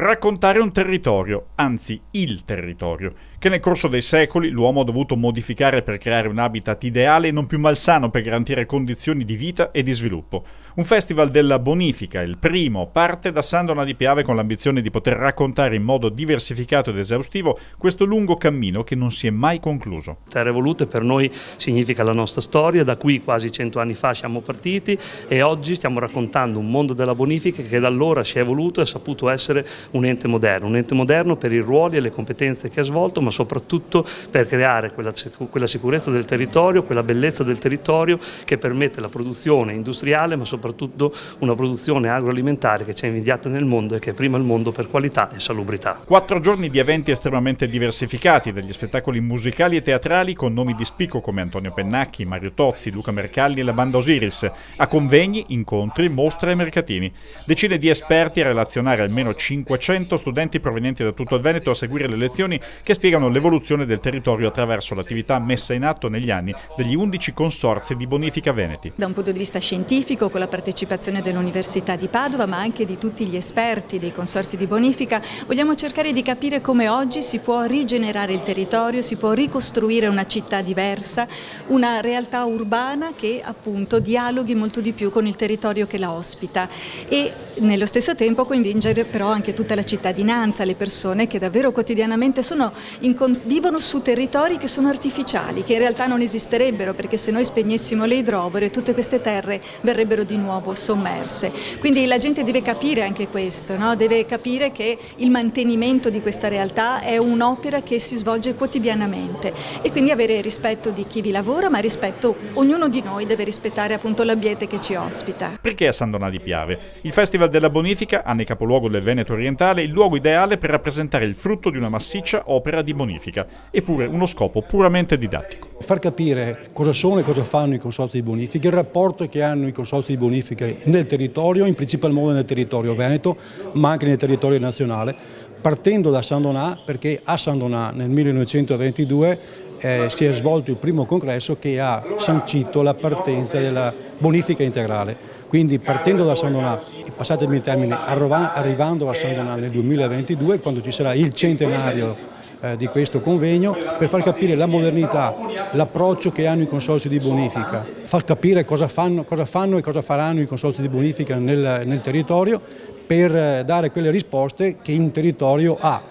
Raccontare un territorio, anzi il territorio, che nel corso dei secoli l'uomo ha dovuto modificare per creare un habitat ideale e non più malsano per garantire condizioni di vita e di sviluppo. Un festival della bonifica, il primo, parte da Sandona di Piave con l'ambizione di poter raccontare in modo diversificato ed esaustivo questo lungo cammino che non si è mai concluso. Terre Volute per noi significa la nostra storia, da qui quasi 100 anni fa siamo partiti e oggi stiamo raccontando un mondo della bonifica che da allora si è evoluto e ha saputo essere un ente moderno per i ruoli e le competenze che ha svolto, ma soprattutto per creare quella sicurezza del territorio, quella bellezza del territorio che permette la produzione industriale, ma soprattutto una produzione agroalimentare che c'è invidiata nel mondo e che è prima al mondo per qualità e salubrità. 4 giorni di eventi estremamente diversificati, dagli spettacoli musicali e teatrali con nomi di spicco come Antonio Pennacchi, Mario Tozzi, Luca Mercalli e la banda Osiris, a convegni, incontri, mostre e mercatini. Decine di esperti a relazionare almeno 500 studenti provenienti da tutto il Veneto a seguire le lezioni che spiegano l'evoluzione del territorio attraverso l'attività messa in atto negli anni degli 11 consorzi di bonifica veneti. Da un punto di vista scientifico, con la partecipazione dell'Università di Padova, ma anche di tutti gli esperti dei consorzi di bonifica, vogliamo cercare di capire come oggi si può rigenerare il territorio, si può ricostruire una città diversa, una realtà urbana che appunto dialoghi molto di più con il territorio che la ospita e nello stesso tempo coinvolgere però anche tutta la cittadinanza, le persone che davvero quotidianamente vivono su territori che sono artificiali, che in realtà non esisterebbero, perché se noi spegnessimo le idrovore tutte queste terre verrebbero di nuovo sommerse. Quindi la gente deve capire anche questo, no? Deve capire che il mantenimento di questa realtà è un'opera che si svolge quotidianamente e quindi avere rispetto di chi vi lavora, ma ognuno di noi deve rispettare appunto l'ambiente che ci ospita. Perché a Sandona di Piave? Il Festival della Bonifica ha nel capoluogo del Veneto orientale il luogo ideale per rappresentare il frutto di una massiccia opera di bonifica, eppure uno scopo puramente didattico. Far capire cosa sono e cosa fanno i consorzi di bonifica, il rapporto che hanno i consorzi di bonifica nel territorio, in principal modo nel territorio veneto, ma anche nel territorio nazionale, partendo da Sandona, perché a Sandona nel 1922 si è svolto il primo congresso che ha sancito la partenza della bonifica integrale. Quindi partendo da Sandona, passatemi il termine, arrivando a Sandona nel 2022, quando ci sarà il centenario di questo convegno, per far capire la modernità, l'approccio che hanno i consorzi di bonifica, far capire cosa fanno e cosa faranno i consorzi di bonifica nel territorio per dare quelle risposte che un territorio ha.